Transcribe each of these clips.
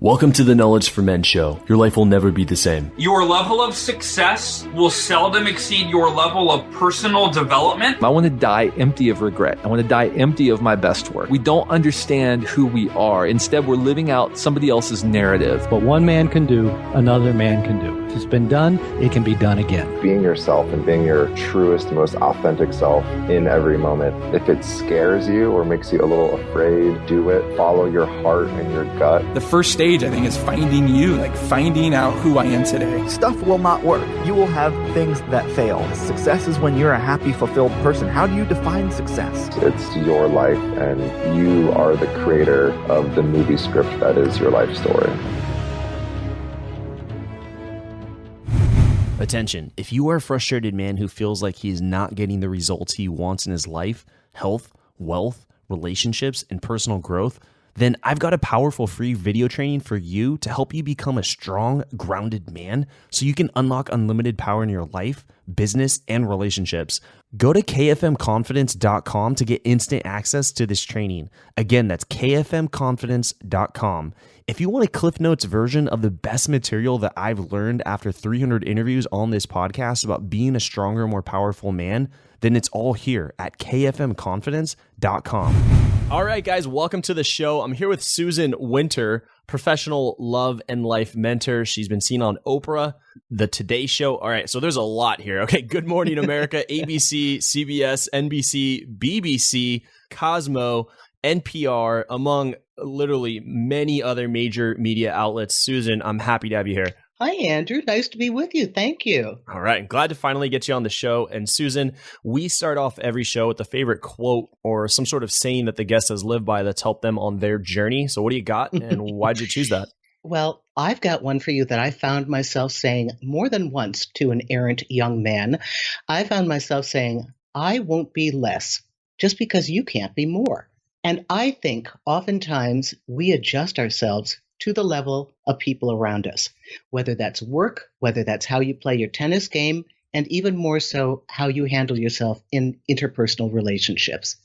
Welcome to the Knowledge for Men show. Your life will never be the same. Your level of success will seldom exceed your level of personal development. I want to die empty of regret. I want to die empty of my best work. We don't understand who we are. Instead, we're living out somebody else's narrative. What one man can do, another man can do. If it's been done, it can be done again. Being yourself and being your truest, most authentic self in every moment. If it scares you or makes you a little afraid, do it. Follow your heart and your gut. The first stage, I think, is finding you, like finding out who I am today. Stuff will not work. You will have things that fail. Success is when you're a happy, fulfilled person. How do you define success? It's your life, and you are the creator of the movie script that is your life story. Attention, if you are a frustrated man who feels like he is not getting the results he wants in his life, health, wealth, relationships, and personal growth, then I've got a powerful free video training for you to help you become a strong, grounded man so you can unlock unlimited power in your life, business, and relationships. Go to kfmconfidence.com to get instant access to this training. Again, that's kfmconfidence.com. If you want a Cliff Notes version of the best material that I've learned after 300 interviews on this podcast about being a stronger, more powerful man, then it's all here at kfmconfidence.com. All right, guys, welcome to the show. I'm here with Susan Winter, professional love and life mentor. She's been seen on Oprah, The Today Show. All right, so there's a lot here. Okay, Good Morning America, ABC, CBS, NBC, BBC, Cosmo, NPR, among literally many other major media outlets. Susan, I'm happy to have you here. Hi, Andrew. Nice to be with you. Thank you. All right. I'm glad to finally get you on the show. And Susan, we start off every show with a favorite quote or some sort of saying that the guest has lived by that's helped them on their journey. So what do you got and why'd you choose that? Well, I've got one for you that I found myself saying more than once to an errant young man. I found myself saying, I won't be less just because you can't be more. And I think oftentimes we adjust ourselves to the level of people around us, whether that's work, whether that's how you play your tennis game, and even more so, how you handle yourself in interpersonal relationships.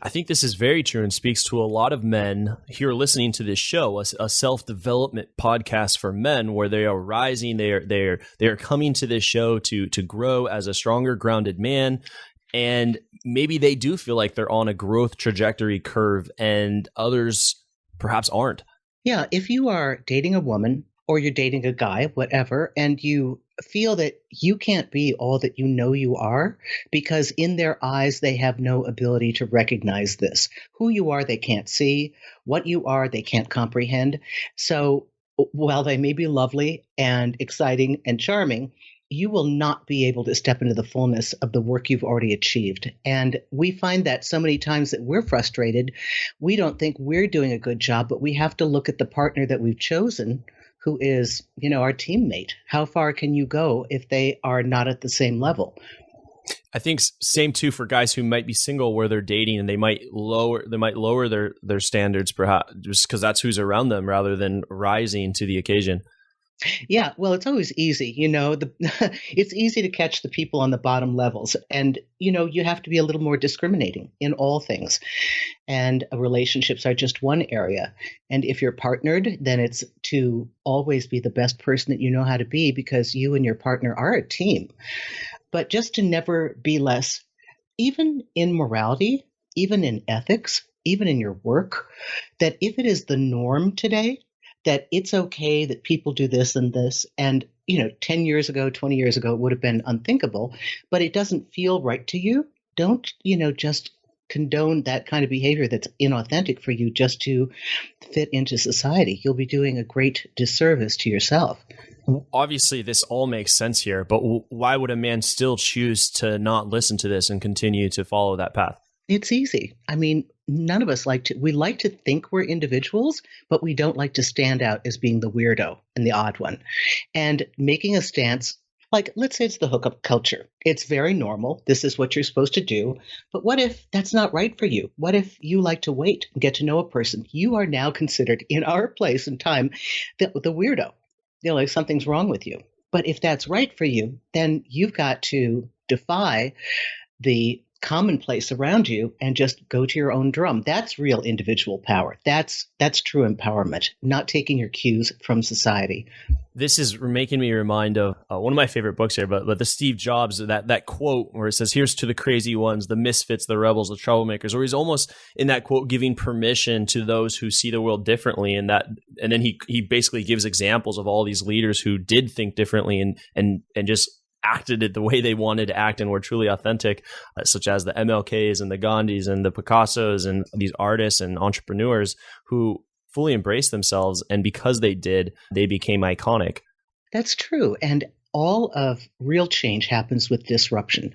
I think this is very true and speaks to a lot of men here listening to this show, a self-development podcast for men where they are rising, they are coming to this show to grow as a stronger, grounded man. And maybe they do feel like they're on a growth trajectory curve and others perhaps aren't. Yeah, if you are dating a woman or you're dating a guy, whatever, and you feel that you can't be all that you know you are because in their eyes, they have no ability to recognize this. Who you are, they can't see. What you are, they can't comprehend. So while they may be lovely and exciting and charming, you will not be able to step into the fullness of the work you've already achieved. And we find that so many times that we're frustrated, we don't think we're doing a good job, but we have to look at the partner that we've chosen, who is, our teammate. How far can you go if they are not at the same level? I think same too for guys who might be single where they're dating and they might lower their standards perhaps just because that's who's around them rather than rising to the occasion. Yeah, well, it's always easy, it's easy to catch the people on the bottom levels. And, you have to be a little more discriminating in all things. And relationships are just one area. And if you're partnered, then it's to always be the best person that you know how to be because you and your partner are a team. But just to never be less, even in morality, even in ethics, even in your work, that if it is the norm today, that it's okay that people do this and this. And, 10 years ago, 20 years ago, it would have been unthinkable, but it doesn't feel right to you. Don't, just condone that kind of behavior that's inauthentic for you just to fit into society. You'll be doing a great disservice to yourself. Obviously, this all makes sense here, but why would a man still choose to not listen to this and continue to follow that path? It's easy. I mean, none of us like to think we're individuals, but we don't like to stand out as being the weirdo and the odd one. And making a stance, like let's say it's the hookup culture. It's very normal. This is what you're supposed to do. But what if that's not right for you? What if you like to wait and get to know a person? You are now considered in our place and time the weirdo. Like something's wrong with you. But if that's right for you, then you've got to defy the commonplace around you and just go to your own drum. That's real individual power. That's true empowerment, not taking your cues from society. This is making me remind of one of my favorite books here, but the Steve Jobs, that quote where it says, "Here's to the crazy ones, the misfits, the rebels, the troublemakers," where he's almost in that quote giving permission to those who see the world differently, and then he basically gives examples of all these leaders who did think differently and just acted it the way they wanted to act and were truly authentic, such as the MLKs and the Gandhis and the Picassos and these artists and entrepreneurs who fully embraced themselves. And because they did, they became iconic. That's true. And all of real change happens with disruption.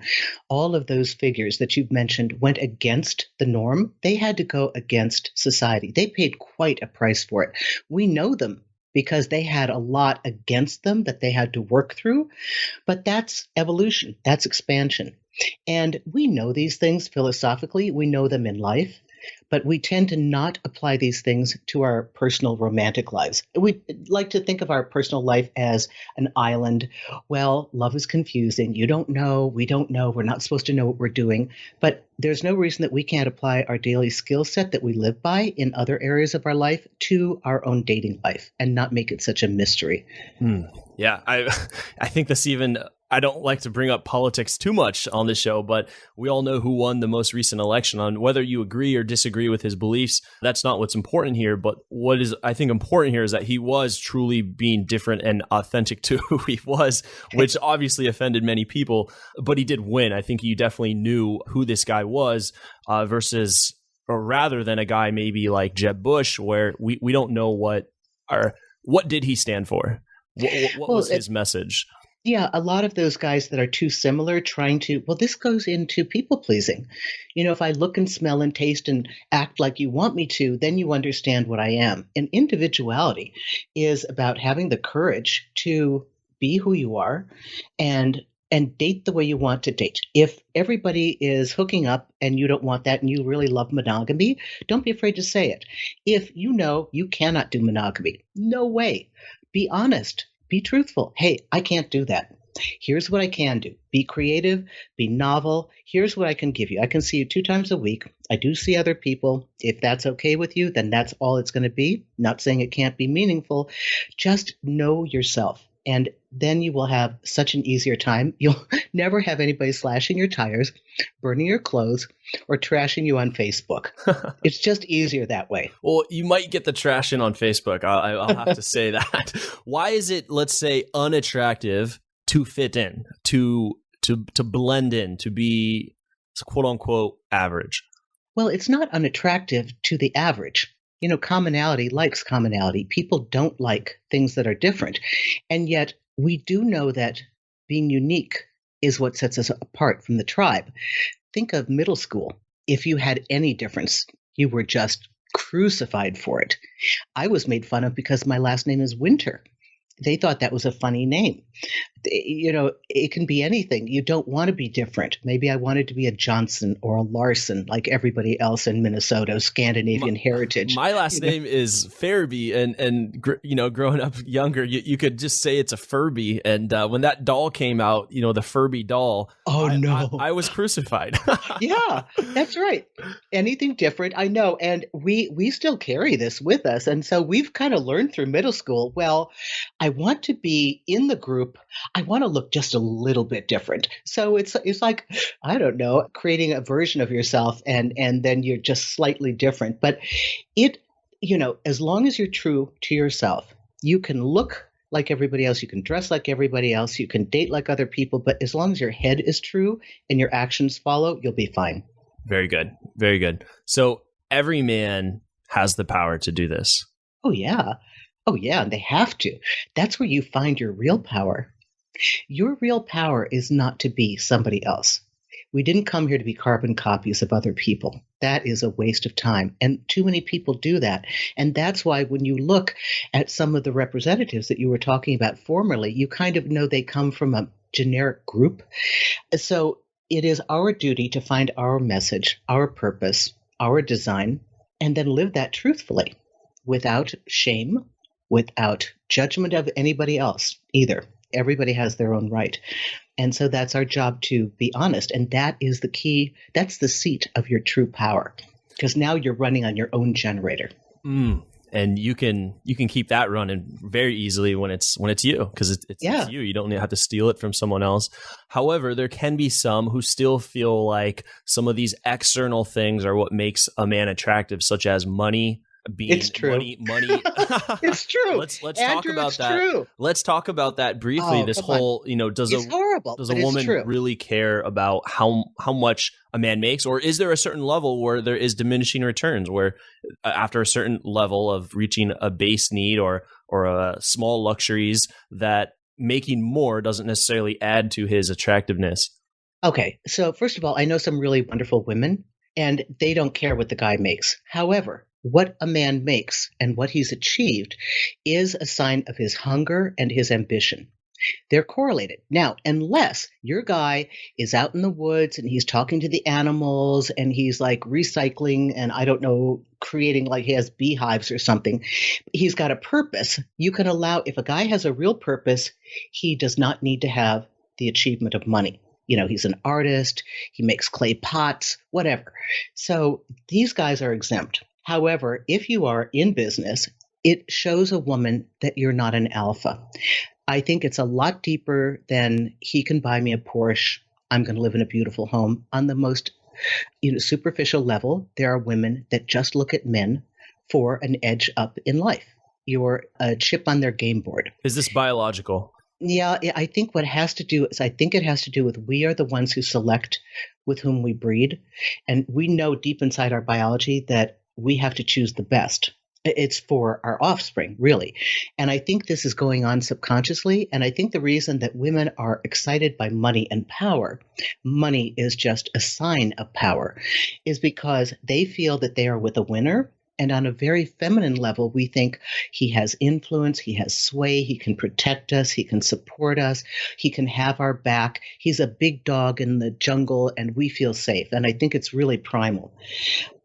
All of those figures that you've mentioned went against the norm. They had to go against society. They paid quite a price for it. We know them because they had a lot against them that they had to work through. But that's evolution. That's expansion. And we know these things philosophically. We know them in life. But we tend to not apply these things to our personal romantic lives. We like to think of our personal life as an island. Well, love is confusing. You don't know. We don't know. We're not supposed to know what we're doing. But there's no reason that we can't apply our daily skill set that we live by in other areas of our life to our own dating life and not make it such a mystery. Yeah, I think this even... I don't like to bring up politics too much on this show, but we all know who won the most recent election. On whether you agree or disagree with his beliefs, that's not what's important here. But what is, I think, important here is that he was truly being different and authentic to who he was, which obviously offended many people, but he did win. I think you definitely knew who this guy was versus, or rather than a guy maybe like Jeb Bush, where we don't know what did he stand for? What was his message? Yeah, a lot of those guys that are too similar this goes into people pleasing. You know, if I look and smell and taste and act like you want me to, then you understand what I am. And individuality is about having the courage to be who you are and date the way you want to date. If everybody is hooking up and you don't want that and you really love monogamy, don't be afraid to say it. If you know you cannot do monogamy, no way. Be honest. Be truthful. Hey, I can't do that. Here's what I can do. Be creative, be novel. Here's what I can give you. I can see you 2 times a week. I do see other people. If that's okay with you, then that's all it's going to be. Not saying it can't be meaningful. Just know yourself. And then you will have such an easier time. You'll never have anybody slashing your tires, burning your clothes, or trashing you on Facebook. It's just easier that way. Well, you might get the trashing on Facebook. I'll have to say that. Why is it, let's say, unattractive to fit in, to blend in, to be quote unquote average? Well, it's not unattractive to the average. You know, commonality likes commonality. People don't like things that are different. And yet we do know that being unique is what sets us apart from the tribe. Think of middle school. If you had any difference, you were just crucified for it. I was made fun of because my last name is Winter. They thought that was a funny name. You know, it can be anything. You don't want to be different. Maybe I wanted to be a Johnson or a Larson like everybody else in Minnesota, Scandinavian heritage. My last name is Farabee, and you know, growing up younger, you could just say it's a Furby. And when that doll came out, you know, the Furby doll, I was crucified. Yeah, that's right. Anything different, I know. And we still carry this with us. And so we've kind of learned through middle school, well, I want to be in the group. I want to look just a little bit different. So it's like, I don't know, creating a version of yourself and then you're just slightly different. But as long as you're true to yourself, you can look like everybody else, you can dress like everybody else, you can date like other people, but as long as your head is true and your actions follow, you'll be fine. Very good. Very good. So every man has the power to do this. Oh, yeah. Oh, yeah, and they have to. That's where you find your real power. Your real power is not to be somebody else. We didn't come here to be carbon copies of other people. That is a waste of time. And too many people do that. And that's why when you look at some of the representatives that you were talking about formerly, you kind of know they come from a generic group. So it is our duty to find our message, our purpose, our design, and then live that truthfully without shame, without judgment of anybody else either. Everybody has their own right. And so that's our job, to be honest. And that is the key. That's the seat of your true power, because now you're running on your own generator. And you can keep that running very easily when it's you, because it's you. You don't have to steal it from someone else. However, there can be some who still feel like some of these external things are what makes a man attractive, such as money. It's true. Money. It's true. Let's Andrew, talk about that. True. Let's talk about that briefly. Oh, this whole, does a woman really care about how much a man makes, or is there a certain level where there is diminishing returns, where after a certain level of reaching a base need or small luxuries, that making more doesn't necessarily add to his attractiveness? Okay, so first of all, I know some really wonderful women, and they don't care what the guy makes. However, what a man makes and what he's achieved is a sign of his hunger and his ambition. They're correlated. Now, unless your guy is out in the woods and he's talking to the animals and he's like recycling and I don't know, creating, like he has beehives or something, he's got a purpose. You can allow, if a guy has a real purpose, he does not need to have the achievement of money. He's an artist, he makes clay pots, whatever. So these guys are exempt. However, if you are in business, it shows a woman that you're not an alpha. I think it's a lot deeper than he can buy me a Porsche, I'm going to live in a beautiful home. On the most superficial level, there are women that just look at men for an edge up in life. You're a chip on their game board. Is this biological? Yeah, I think what has to do is it has to do with we are the ones who select with whom we breed. And we know deep inside our biology that we have to choose the best. It's for our offspring, really. And I think this is going on subconsciously. And I think the reason that women are excited by money and power, money is just a sign of power, is because they feel that they are with a winner. And on a very feminine level, we think he has influence, he has sway, he can protect us, he can support us, he can have our back. He's a big dog in the jungle and we feel safe. And I think it's really primal.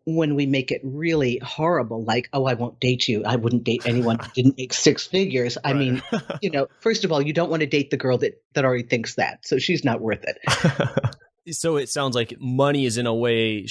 When we make it really horrible, like, oh, I won't date you. I wouldn't date anyone who didn't make six figures. I mean, first of all, you don't want to date the girl that already thinks that. So she's not worth it. So it sounds like money is in a way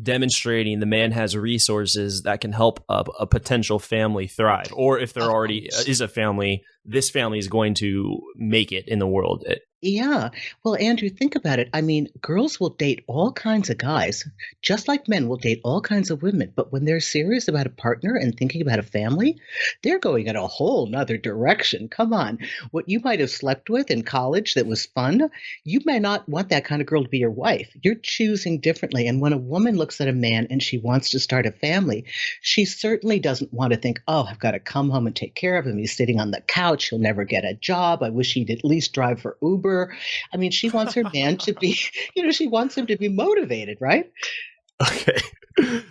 demonstrating the man has resources that can help a potential family thrive. Or if there already is a family, this family is going to make it in the world. Yeah. Well, Andrew, think about it. I mean, girls will date all kinds of guys, just like men will date all kinds of women. But when they're serious about a partner and thinking about a family, they're going in a whole nother direction. Come on. What you might have slept with in college that was fun, you may not want that kind of girl to be your wife. You're choosing differently. And when a woman looks at a man and she wants to start a family, she certainly doesn't want to think, oh, I've got to come home and take care of him. He's sitting on the couch. He'll never get a job. I wish he'd at least drive for Uber. I mean, she wants her man to be, she wants him to be motivated, right? Okay.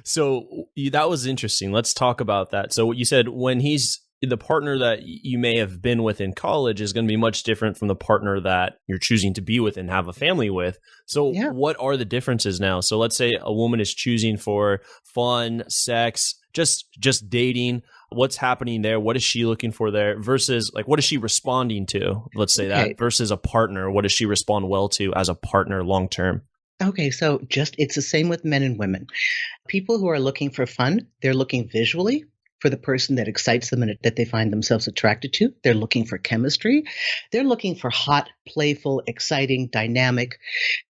So that was interesting. Let's talk about that. So what you said, when he's the partner that you may have been with in college is going to be much different from the partner that you're choosing to be with and have a family with. So What are the differences now? So let's say a woman is choosing for fun, sex, just dating. What's happening there? What is she looking for there versus like, what is she responding to? Let's say that versus a partner. What does she respond well to as a partner long-term? Okay. So it's the same with men and women. People who are looking for fun, they're looking visually for the person that excites them and that they find themselves attracted to. They're looking for chemistry. They're looking for hot, playful, exciting, dynamic.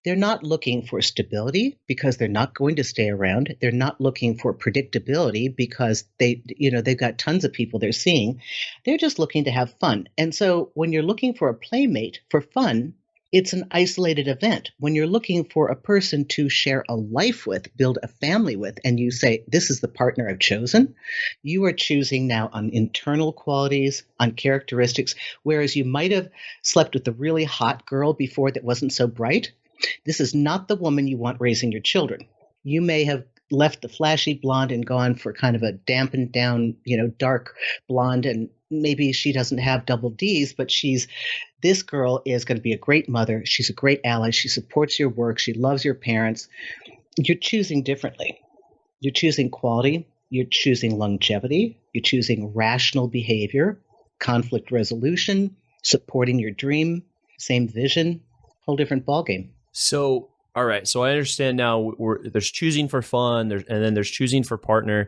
They're not looking for stability because they're not going to stay around. They're not looking for predictability because they've got tons of people they're seeing. They're just looking to have fun. And so when you're looking for a playmate for fun, it's an isolated event. When you're looking for a person to share a life with, build a family with, and you say, this is the partner I've chosen, you are choosing now on internal qualities, on characteristics, whereas you might have slept with a really hot girl before that wasn't so bright. This is not the woman you want raising your children. You may have left the flashy blonde and gone for kind of a dampened down, dark blonde, and maybe she doesn't have double D's, but this girl is going to be a great mother. She's a great ally. She supports your work. She loves your parents. You're choosing differently. You're choosing quality. You're choosing longevity. You're choosing rational behavior, conflict resolution, supporting your dream, same vision, whole different ballgame. So, all right. So I understand now there's choosing for fun and then there's choosing for partner.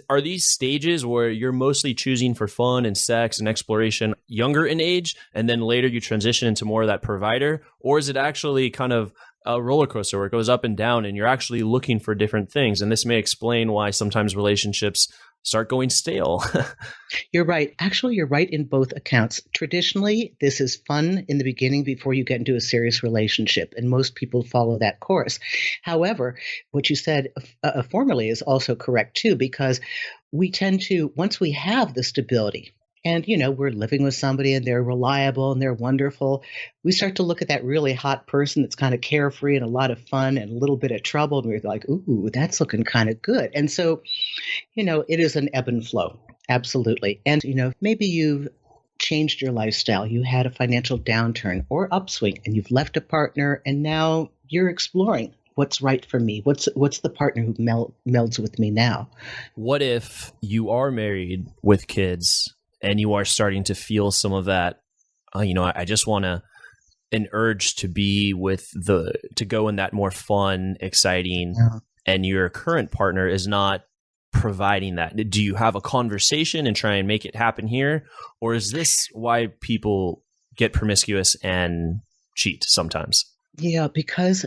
Are these stages where you're mostly choosing for fun and sex and exploration younger in age, and then later you transition into more of that provider? Or is it actually kind of a roller coaster where it goes up and down and you're actually looking for different things? And this may explain why sometimes relationships start going stale. You're right. Actually, you're right in both accounts. Traditionally, this is fun in the beginning before you get into a serious relationship, and most people follow that course. However, what you said formerly is also correct too, because we tend to, once we have the stability, and, we're living with somebody and they're reliable and they're wonderful, we start to look at that really hot person that's kind of carefree and a lot of fun and a little bit of trouble. And we're like, ooh, that's looking kind of good. And so, it is an ebb and flow. Absolutely. And, maybe you've changed your lifestyle. You had a financial downturn or upswing and you've left a partner and now you're exploring what's right for me. What's the partner who melds with me now? What if you are married with kids and you are starting to feel some of that, I just want an urge to be to go in that more fun, exciting, and your current partner is not providing that. Do you have a conversation and try and make it happen here? Or is this why people get promiscuous and cheat sometimes? Yeah, because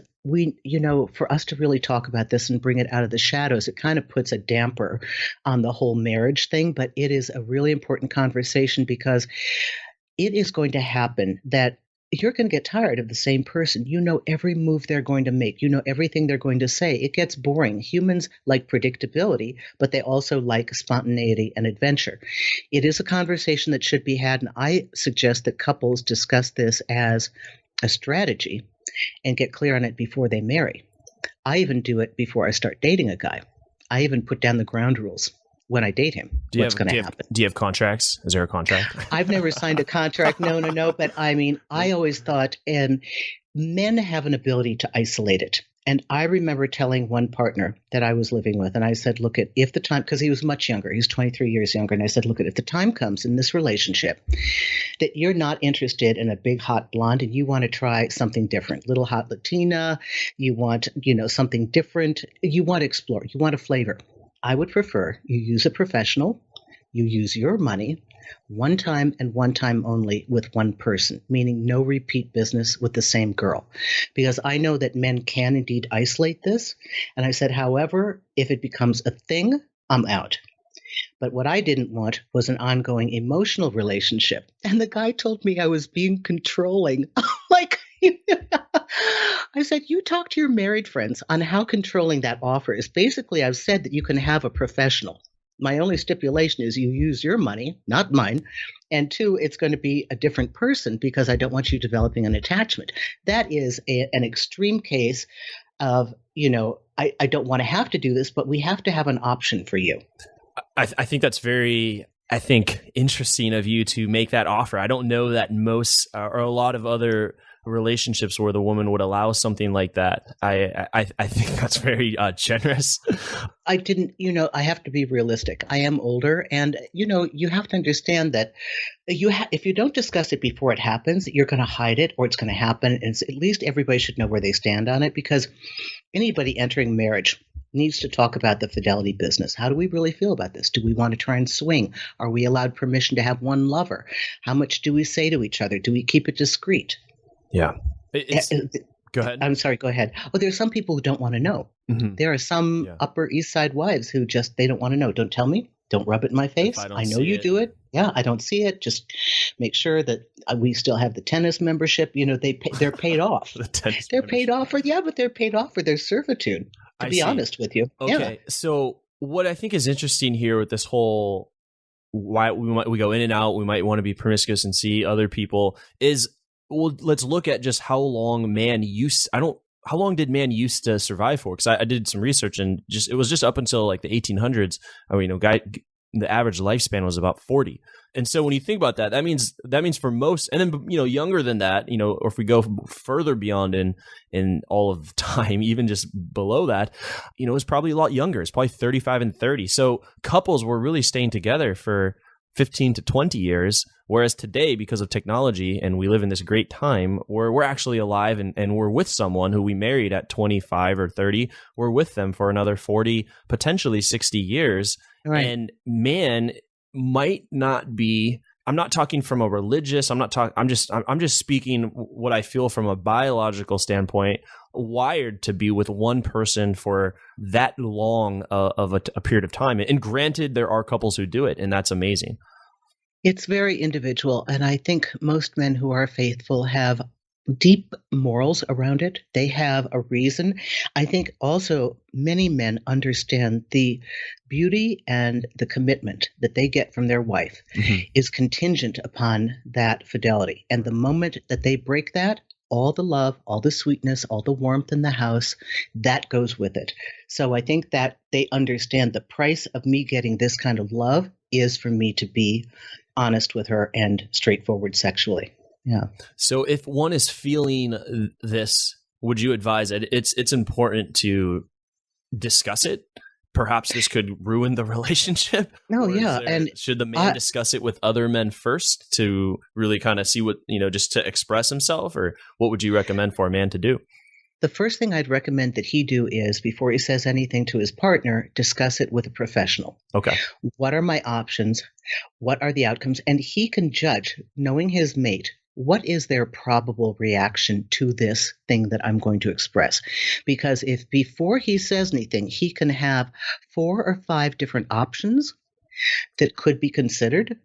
for us to really talk about this and bring it out of the shadows, it kind of puts a damper on the whole marriage thing. But it is a really important conversation because it is going to happen that you're going to get tired of the same person. You know every move they're going to make. You know everything they're going to say. It gets boring. Humans like predictability, but they also like spontaneity and adventure. It is a conversation that should be had, and I suggest that couples discuss this as a strategy and get clear on it before they marry. I even do it before I start dating a guy. I even put down the ground rules when I date him. What's going to happen? Do you have contracts? Is there a contract? I've never signed a contract. No. But I mean, I always thought, and men have an ability to isolate it. And I remember telling one partner that I was living with, and I said, look, if the time, because he was much younger, he was 23 years younger, and I said, look, if the time comes in this relationship that you're not interested in a big hot blonde and you want to try something different, little hot Latina, you want, something different, you want to explore, you want a flavor, I would prefer you use a professional, you use your money, one time and one time only with one person, meaning no repeat business with the same girl. Because I know that men can indeed isolate this. And I said, however, if it becomes a thing, I'm out. But what I didn't want was an ongoing emotional relationship. And the guy told me I was being controlling. Like, I said, you talk to your married friends on how controlling that offer is. Basically, I've said that you can have a professional. My only stipulation is you use your money, not mine. And two, it's going to be a different person because I don't want you developing an attachment. That is an extreme case of, I don't want to have to do this, but we have to have an option for you. I think that's very, interesting of you to make that offer. I don't know that most or a lot of other relationships where the woman would allow something like that. I think that's very generous. I didn't, I have to be realistic. I am older, and you have to understand that if you don't discuss it before it happens, you're going to hide it, or it's going to happen. And at least everybody should know where they stand on it, because anybody entering marriage needs to talk about the fidelity business. How do we really feel about this? Do we want to try and swing? Are we allowed permission to have one lover? How much do we say to each other? Do we keep it discreet? Yeah. Go ahead. I'm sorry, go ahead. Well, there's some people who don't want to know. Mm-hmm. There are some Upper East Side wives who they don't want to know. Don't tell me. Don't rub it in my face. I know you do it. Yeah, I don't see it. Just make sure that we still have the tennis membership. They're paid off. They're paid off but they're paid off for their servitude, to be honest with you. Okay. Yeah. So what I think is interesting here with this whole, why we go in and out, we might want to be promiscuous and see other people is, well, let's look at just how long how long did man used to survive for? Because I did some research and it was just up until like the 1800s. The average lifespan was about 40. And so when you think about that, that means for most, and then, younger than that, or if we go further beyond in all of time, even just below that, it's probably a lot younger. It's probably 35 and 30. So couples were really staying together for 15 to 20 years Whereas today, because of technology, and we live in this great time where we're actually alive and we're with someone who we married at 25 or 30, we're with them for another 40, potentially 60 years. Right. And man might not be, I'm not talking from a religious, I'm just speaking what I feel from a biological standpoint, wired to be with one person for that long of a period of time. And granted, there are couples who do it, and that's amazing. It's very individual. And I think most men who are faithful have deep morals around it. They have a reason. I think also many men understand the beauty and the commitment that they get from their wife is contingent upon that fidelity. And the moment that they break that, all the love, all the sweetness, all the warmth in the house, that goes with it. So I think that they understand the price of me getting this kind of love is for me to be honest with her and straightforward sexually. Yeah. So if one is feeling this, would you advise that it's important to discuss it? Perhaps this could ruin the relationship. No, yeah. And should the man discuss it with other men first to really kind of see what, just to express himself? Or what would you recommend for a man to do? The first thing I'd recommend that he do is, before he says anything to his partner, discuss it with a professional. Okay. What are my options? What are the outcomes? And he can judge, knowing his mate, what is their probable reaction to this thing that I'm going to express? Because if before he says anything, he can have 4 or 5 different options that could be considered,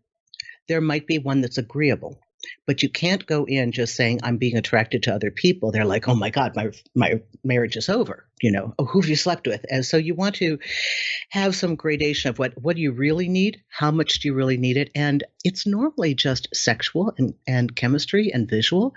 there might be one that's agreeable. But you can't go in just saying, I'm being attracted to other people. They're like, oh my God, my marriage is over. Oh, who have you slept with? And so you want to have some gradation of what do you really need? How much do you really need it? And it's normally just sexual and chemistry and visual.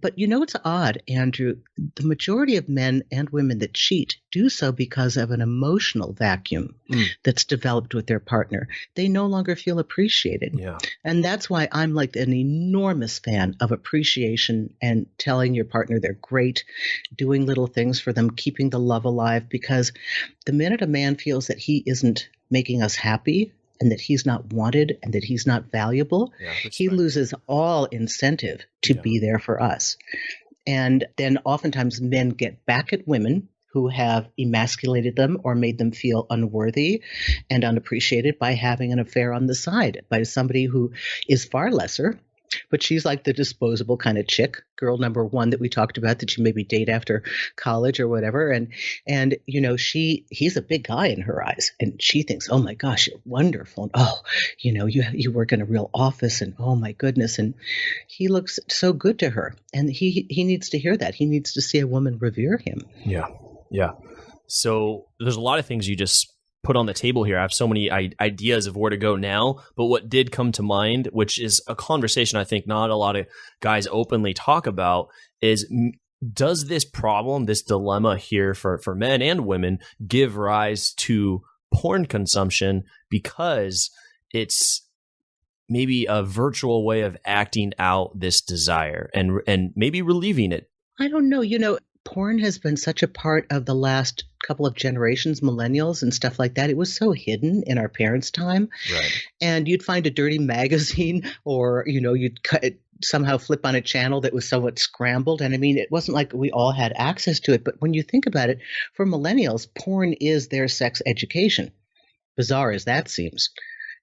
But it's odd, Andrew. The majority of men and women that cheat do so because of an emotional vacuum that's developed with their partner. They no longer feel appreciated. Yeah. And that's why I'm like an enormous fan of appreciation and telling your partner they're great, doing little things for them, keeping the love alive. Because the minute a man feels that he isn't making us happy, and that he's not wanted and that he's not valuable, he loses all incentive to be there for us. And then oftentimes men get back at women who have emasculated them or made them feel unworthy and unappreciated by having an affair on the side by somebody who is far lesser. But she's like the disposable kind of chick, girl number 1 that we talked about, that you maybe date after college or whatever. And he's a big guy in her eyes. And she thinks, oh my gosh, you're wonderful. And oh, you work in a real office, and oh my goodness. And he looks so good to her. And he needs to hear that. He needs to see a woman revere him. Yeah. Yeah. So there's a lot of things you just put on the table here. I have so many ideas of where to go now, but what did come to mind, which is a conversation I think not a lot of guys openly talk about, is does this problem, this dilemma here for men and women, give rise to porn consumption because it's maybe a virtual way of acting out this desire and maybe relieving it? I don't know. Porn has been such a part of the last couple of generations, millennials and stuff like that. It was so hidden in our parents' time. Right. And you'd find a dirty magazine or, you'd somehow flip on a channel that was somewhat scrambled. And I mean, it wasn't like we all had access to it. But when you think about it, for millennials, porn is their sex education, bizarre as that seems.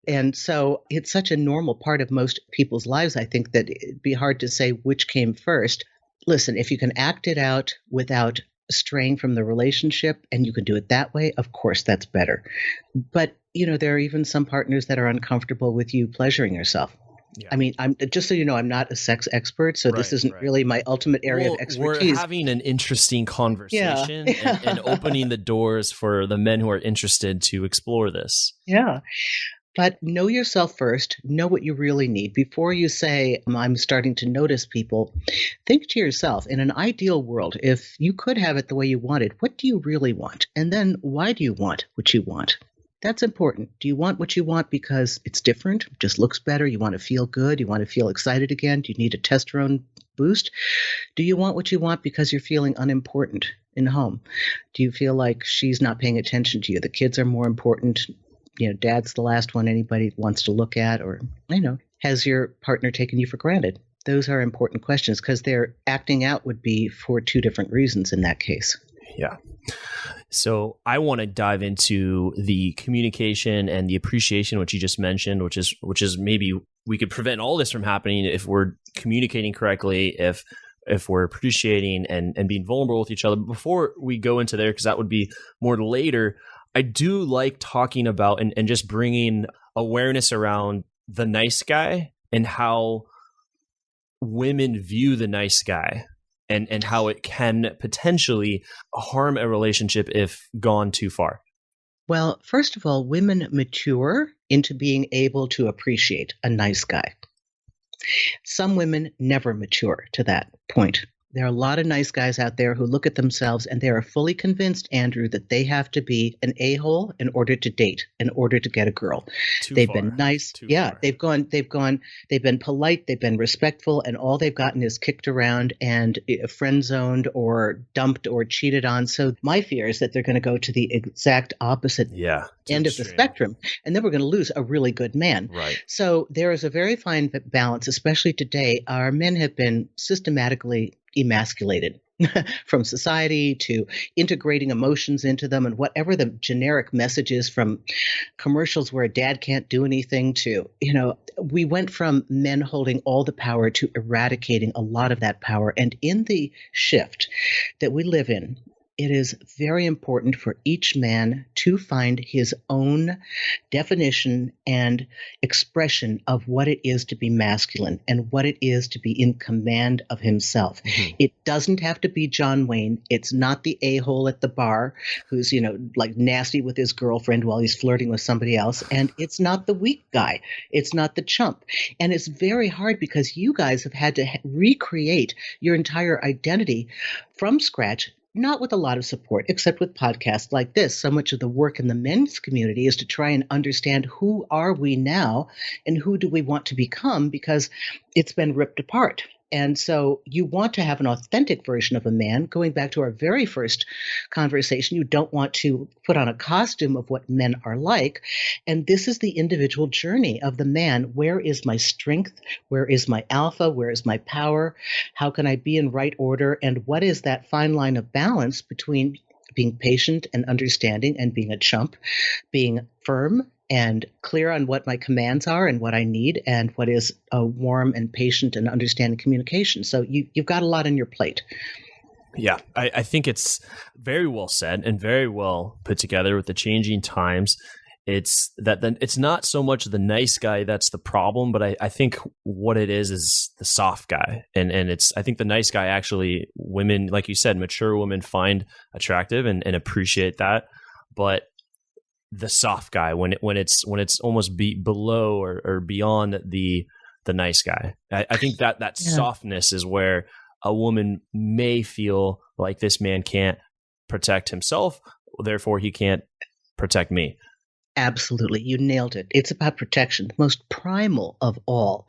And so it's such a normal part of most people's lives, I think, that it'd be hard to say which came first. Listen, if you can act it out without straying from the relationship and you can do it that way, of course, that's better. But, there are even some partners that are uncomfortable with you pleasuring yourself. Yeah. I mean, I'm just so you know, I'm not a sex expert, so this isn't really my ultimate area of expertise. We're having an interesting conversation and opening the doors for the men who are interested to explore this. Yeah. But know yourself first. Know what you really need. Before you say, I'm starting to notice people, think to yourself, in an ideal world, if you could have it the way you wanted, what do you really want? And then why do you want what you want? That's important. Do you want what you want because it's different, just looks better, you want to feel good, you want to feel excited again, do you need a testosterone boost? Do you want what you want because you're feeling unimportant in home? Do you feel like she's not paying attention to you? The kids are more important. Dad's the last one anybody wants to look at, or, Has your partner taken you for granted? Those are important questions because their acting out would be for two different reasons in that case. Yeah. So I want to dive into the communication and the appreciation, which you just mentioned, which is maybe we could prevent all this from happening if we're communicating correctly, if we're appreciating and being vulnerable with each other. Before we go into there, because that would be more later, I do like talking about and just bringing awareness around the nice guy and how women view the nice guy. And how it can potentially harm a relationship if gone too far. Well, first of all, women mature into being able to appreciate a nice guy. Some women never mature to that point. There are a lot of nice guys out there who look at themselves and they are fully convinced, Andrew, that they have to be an a-hole in order to date, in order to get a girl. They've been nice. Yeah, they've been polite, they've been respectful, and all they've gotten is kicked around and friend zoned or dumped or cheated on. So my fear is that they're going to go to the exact opposite end of the spectrum, and then we're going to lose a really good man. Right. So there is a very fine balance, especially today. Our men have been systematically emasculated from society to integrating emotions into them, and whatever the generic message is, from commercials where dad can't do anything to, we went from men holding all the power to eradicating a lot of that power. And in the shift that we live in, it is very important for each man to find his own definition and expression of what it is to be masculine and what it is to be in command of himself. Mm-hmm. It doesn't have to be John Wayne. It's not the a-hole at the bar who's, like nasty with his girlfriend while he's flirting with somebody else. And it's not the weak guy. It's not the chump. And it's very hard because you guys have had to recreate your entire identity from scratch, not with a lot of support, except with podcasts like this. So much of the work in the men's community is to try and understand who are we now and who do we want to become, because it's been ripped apart. And so you want to have an authentic version of a man. Going back to our very first conversation, you don't want to put on a costume of what men are like. And this is the individual journey of the man. Where is my strength? Where is my alpha? Where is my power? How can I be in right order? And what is that fine line of balance between being patient and understanding and being a chump, being firm and clear on what my commands are and what I need, and what is a warm and patient and understanding communication. So you've got a lot on your plate. Yeah, I think it's very well said and very well put together with the changing times. It's that then it's not so much the nice guy that's the problem, but I think what it is the soft guy. And I think the nice guy, actually, women, like you said, mature women find attractive and appreciate that. But the soft guy, when it's almost below or beyond the nice guy, I think that softness is where a woman may feel like this man can't protect himself, therefore he can't protect me. Absolutely. You nailed it. It's about protection, the most primal of all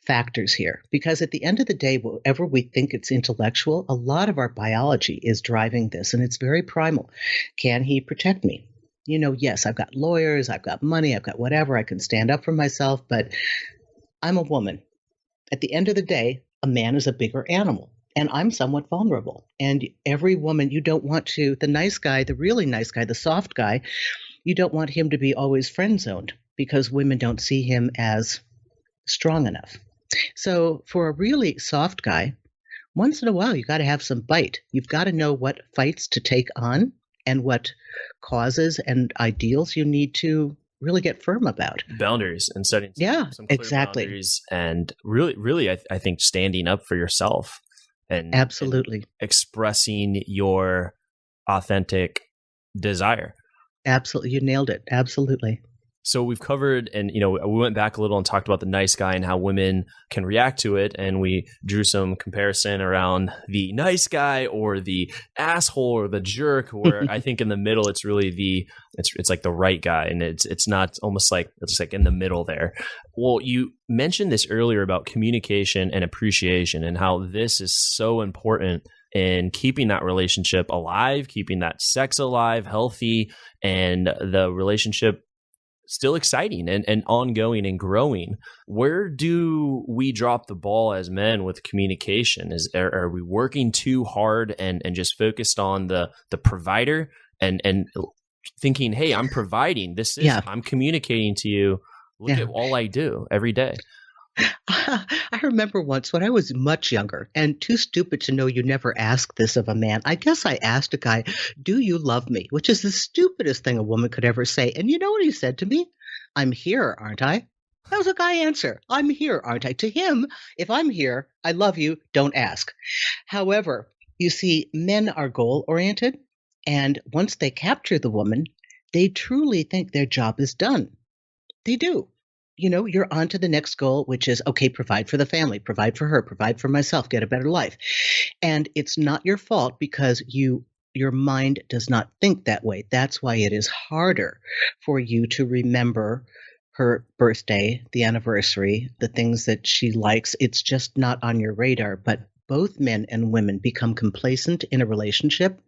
factors here. Because at the end of the day, whatever we think it's intellectual, a lot of our biology is driving this, and it's very primal. Can he protect me? Yes, I've got lawyers, I've got money, I've got whatever, I can stand up for myself, but I'm a woman. At the end of the day, a man is a bigger animal, and I'm somewhat vulnerable. And every woman, you don't want to, the nice guy, the really nice guy, the soft guy, you don't want him to be always friend zoned, because women don't see him as strong enough. So for a really soft guy, once in a while, you got to have some bite. You've got to know what fights to take on and what causes and ideals you need to really get firm about. Boundaries and setting some clear boundaries, and really, I think standing up for yourself and absolutely expressing your authentic desire. Absolutely. You nailed it. Absolutely. So we've covered, and we went back a little and talked about the nice guy and how women can react to it, and we drew some comparison around the nice guy or the asshole or the jerk, where I think in the middle it's really it's like the right guy, and it's not almost like it's like in the middle there. Well, you mentioned this earlier about communication and appreciation and how this is so important in keeping that relationship alive, keeping that sex alive, healthy, and the relationship still exciting and ongoing and growing. Where do we drop the ball as men with communication? Are we working too hard and just focused on the provider and thinking, hey, I'm providing. I'm communicating to you. Look at all I do every day. I remember once when I was much younger and too stupid to know you never ask this of a man. I guess I asked a guy, do you love me? Which is the stupidest thing a woman could ever say. And you know what he said to me? I'm here, aren't I? That was a guy answer. I'm here, aren't I? To him, if I'm here, I love you, don't ask. However, you see, men are goal-oriented. And once they capture the woman, they truly think their job is done. They do. You're on to the next goal, which is, okay, provide for the family, provide for her, provide for myself, get a better life. And it's not your fault because your mind does not think that way. That's why it is harder for you to remember her birthday, the anniversary, the things that she likes. It's just not on your radar. But both men and women become complacent in a relationship,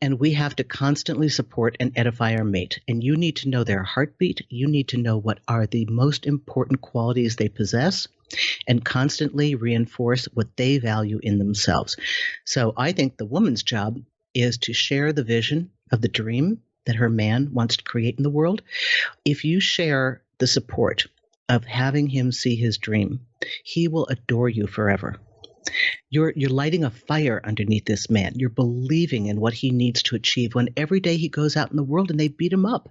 and we have to constantly support and edify our mate. And you need to know their heartbeat. You need to know what are the most important qualities they possess and constantly reinforce what they value in themselves. So I think the woman's job is to share the vision of the dream that her man wants to create in the world. If you share the support of having him see his dream, he will adore you forever. You're lighting a fire underneath this man. You're believing in what he needs to achieve when every day he goes out in the world and they beat him up.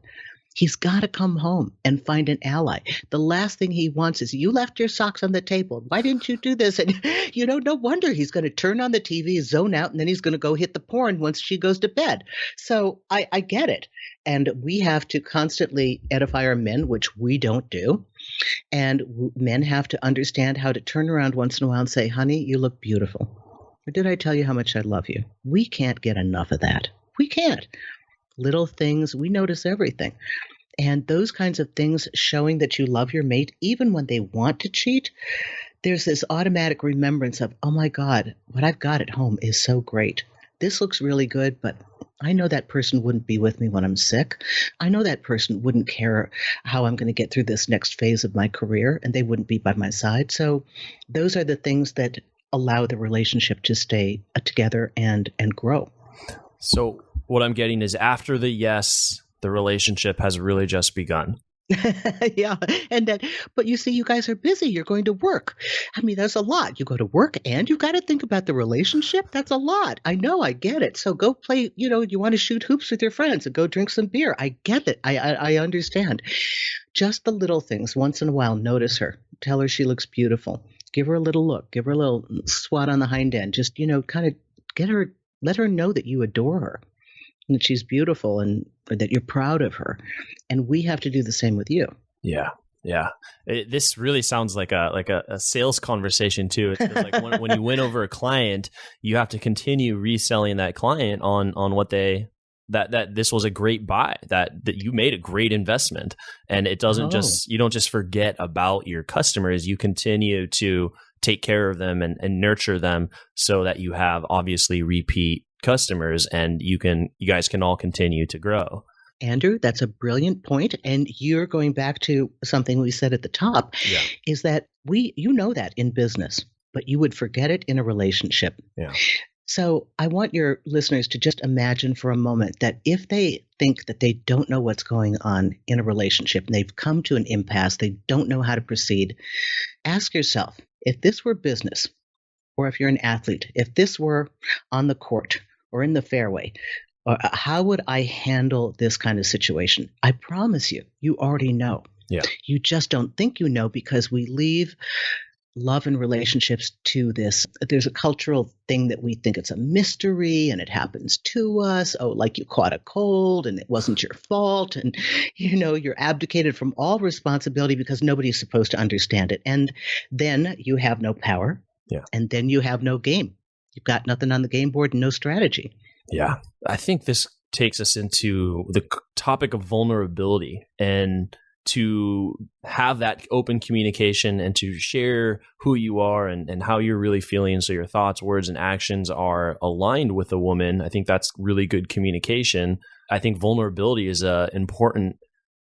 He's got to come home and find an ally. The last thing he wants is, you left your socks on the table. Why didn't you do this? And, no wonder he's going to turn on the TV, zone out, and then he's going to go hit the porn once she goes to bed. So I get it. And we have to constantly edify our men, which we don't do. And men have to understand how to turn around once in a while and say, honey, you look beautiful. Or did I tell you how much I love you? We can't get enough of that. We can't. Little things, we notice everything. And those kinds of things showing that you love your mate, even when they want to cheat, there's this automatic remembrance of, oh my God, what I've got at home is so great. This looks really good, but I know that person wouldn't be with me when I'm sick. I know that person wouldn't care how I'm going to get through this next phase of my career, and they wouldn't be by my side. So those are the things that allow the relationship to stay together and grow. So what I'm getting is, after the yes, the relationship has really just begun. Yeah. But you see, you guys are busy. You're going to work. I mean, that's a lot. You go to work and you got to think about the relationship. That's a lot. I know. I get it. So go play, you want to shoot hoops with your friends and go drink some beer. I get it. I understand. Just the little things. Once in a while, notice her. Tell her she looks beautiful. Give her a little look. Give her a little swat on the hind end. Just, kind of let her know that you adore her, and that she's beautiful, and that you're proud of her. And we have to do the same with you. Yeah. Yeah. This really sounds like a sales conversation too. It's like when you win over a client, you have to continue reselling that client on what that this was a great buy, that you made a great investment. And it doesn't you don't just forget about your customers. You continue to take care of them and nurture them so that you have obviously repeat customers, and you guys can all continue to grow. Andrew, that's a brilliant point. And you're going back to something we said at the top, is that you know that in business, but you would forget it in a relationship. Yeah. So I want your listeners to just imagine for a moment that if they think that they don't know what's going on in a relationship and they've come to an impasse, they don't know how to proceed, ask yourself, if this were business, or if you're an athlete, if this were on the court or in the fairway, how would I handle this kind of situation? I promise you, you already know. Yeah. You just don't think you know, because we leave love and relationships to this. There's a cultural thing that we think it's a mystery and it happens to us. Oh, like you caught a cold and it wasn't your fault. And, you're abdicated from all responsibility because nobody's supposed to understand it. And then you have no power. Yeah. And then you have no game. You've got nothing on the game board and no strategy. Yeah. I think this takes us into the topic of vulnerability, and to have that open communication and to share who you are and how you're really feeling, so your thoughts, words, and actions are aligned with a woman. I think that's really good communication. I think vulnerability is an important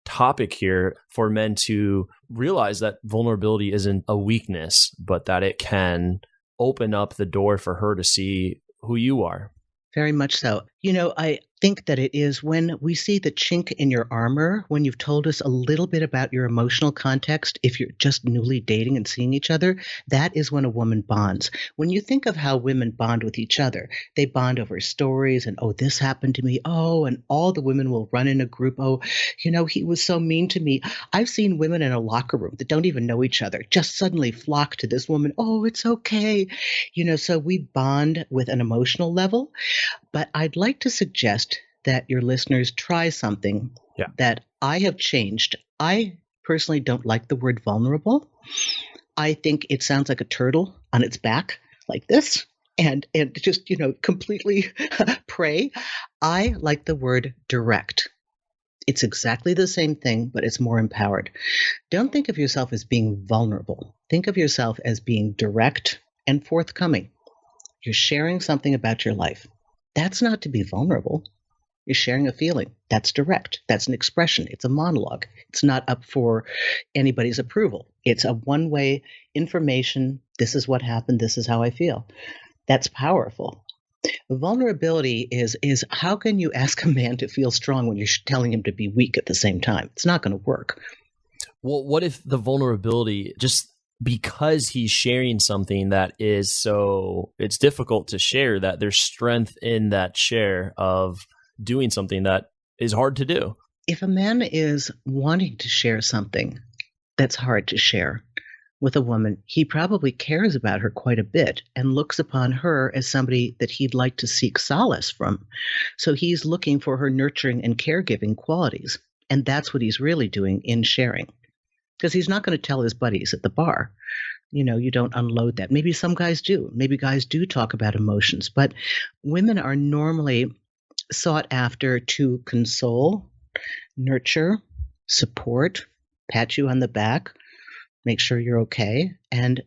topic here for men to realize that vulnerability isn't a weakness, but that it can open up the door for her to see who you are. Very much so. I think that it is when we see the chink in your armor, when you've told us a little bit about your emotional context, if you're just newly dating and seeing each other, that is when a woman bonds. When you think of how women bond with each other, they bond over stories and, oh, this happened to me. Oh, and all the women will run in a group. Oh, he was so mean to me. I've seen women in a locker room that don't even know each other just suddenly flock to this woman. Oh, it's okay. So we bond with an emotional level. But I'd like to suggest that your listeners try something that I have changed. I personally don't like the word vulnerable. I think it sounds like a turtle on its back like this and just, completely prey. I like the word direct. It's exactly the same thing, but it's more empowered. Don't think of yourself as being vulnerable. Think of yourself as being direct and forthcoming. You're sharing something about your life. That's not to be vulnerable. You're sharing a feeling. That's direct. That's an expression. It's a monologue. It's not up for anybody's approval. It's a one-way information. This is what happened. This is how I feel. That's powerful. Vulnerability is how can you ask a man to feel strong when you're telling him to be weak at the same time? It's not going to work. Well, what if the vulnerability just because he's sharing something that is it's difficult to share, that there's strength in that share of doing something that is hard to do? If a man is wanting to share something that's hard to share with a woman, he probably cares about her quite a bit and looks upon her as somebody that he'd like to seek solace from. So he's looking for her nurturing and caregiving qualities. And that's what he's really doing in sharing. Because he's not going to tell his buddies at the bar, you don't unload that. Maybe some guys do. Maybe guys do talk about emotions. But women are normally sought after to console, nurture, support, pat you on the back, make sure you're okay. And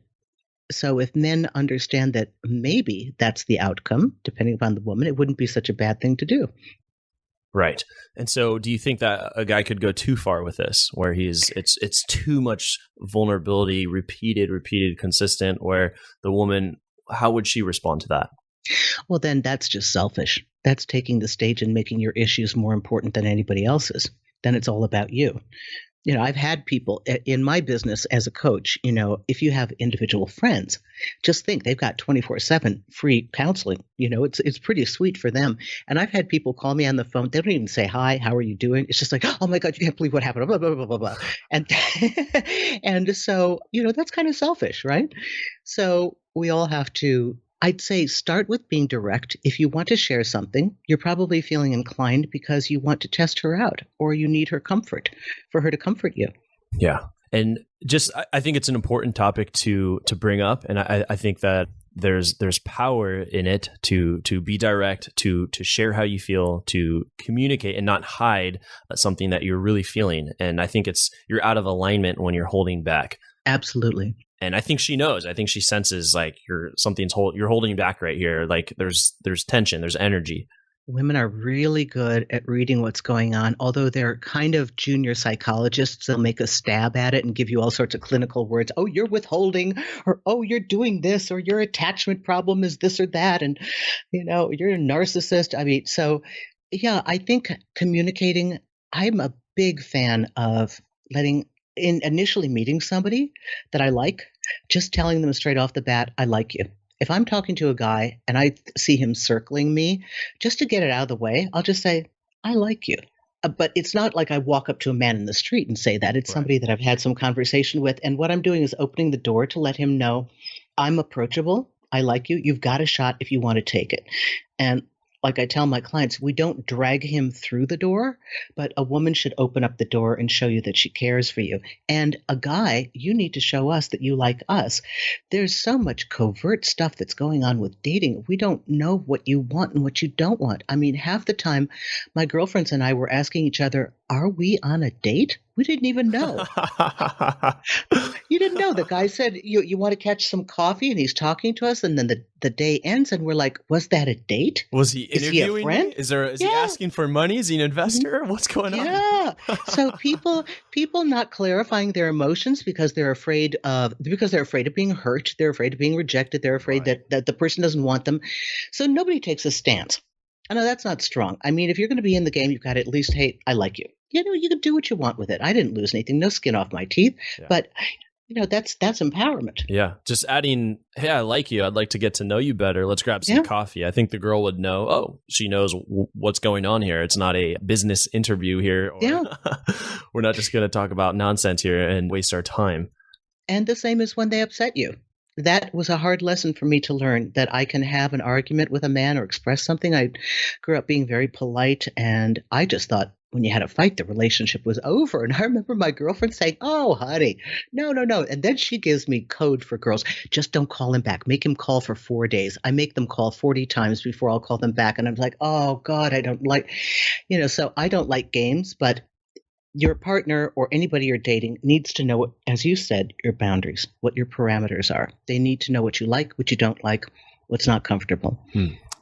so if men understand that maybe that's the outcome, depending upon the woman, it wouldn't be such a bad thing to do. Right. And so do you think that a guy could go too far with this, where it's too much vulnerability, repeated, consistent, where the woman, how would she respond to that? Well, then that's just selfish. That's taking the stage and making your issues more important than anybody else's. Then it's all about you. I've had people in my business as a coach, if you have individual friends, just think they've got 24/7 free counseling. It's pretty sweet for them. And I've had people call me on the phone. They don't even say, hi, how are you doing? It's just like, oh my God, you can't believe what happened. Blah, blah, blah, blah, blah. And, and so, that's kind of selfish, right? So we all have to, I'd say, start with being direct. If you want to share something, you're probably feeling inclined because you want to test her out or you need her comfort for her to comfort you. Yeah. And I think it's an important topic to bring up. And I think that there's power in it to be direct, to share how you feel, to communicate and not hide something that you're really feeling. And I think you're out of alignment when you're holding back. Absolutely. And I think she knows. I think she senses like you're holding back right here. Like there's tension, there's energy. Women are really good at reading what's going on, although they're kind of junior psychologists. They'll make a stab at it and give you all sorts of clinical words. Oh, you're withholding, or oh, you're doing this, or your attachment problem is this or that. And, you're a narcissist. I mean, so yeah, I think communicating, I'm a big fan of initially meeting somebody that I like, just telling them straight off the bat, I like you. If I'm talking to a guy and I see him circling me, just to get it out of the way, I'll just say, I like you. But it's not like I walk up to a man in the street and say that. It's somebody that I've had some conversation with. And what I'm doing is opening the door to let him know I'm approachable. I like you. You've got a shot if you want to take it. And like I tell my clients, we don't drag him through the door, but a woman should open up the door and show you that she cares for you. And a guy, you need to show us that you like us. There's so much covert stuff that's going on with dating. We don't know what you want and what you don't want. I mean, half the time, my girlfriends and I were asking each other, are we on a date? We didn't even know. You didn't know. The guy said, you want to catch some coffee? And he's talking to us. And then the day ends and we're like, was that a date? Was he Is he a interviewing friend? me? Is he asking for money? Is he an investor? What's going on? Yeah. So people not clarifying their emotions because they're afraid of being hurt. They're afraid of being rejected. They're afraid that the person doesn't want them. So nobody takes a stance. I know that's not strong. I mean, if you're going to be in the game, you've got to at least, hey, I like you. You know, you can do what you want with it. I didn't lose anything, no skin off my teeth. Yeah. But, you know, that's empowerment. Yeah. Just adding, hey, I like you. I'd like to get to know you better. Let's grab some coffee. I think the girl would know, oh, she knows what's going on here. It's not a business interview here. Or we're not just going to talk about nonsense here and waste our time. And the same as when they upset you. That was a hard lesson for me to learn, that I can have an argument with a man or express something. I grew up being very polite, and I just thought when you had a fight, the relationship was over. And I remember my girlfriend saying, oh, honey, no. And then she gives me code for girls. Just don't call him back. Make him call for 4 days. I make them call 40 times before I'll call them back. And I'm like, oh, God, I don't like, so I don't like games, but your partner or anybody you're dating needs to know, as you said, your boundaries, what your parameters are. They need to know what you like, what you don't like, what's not comfortable.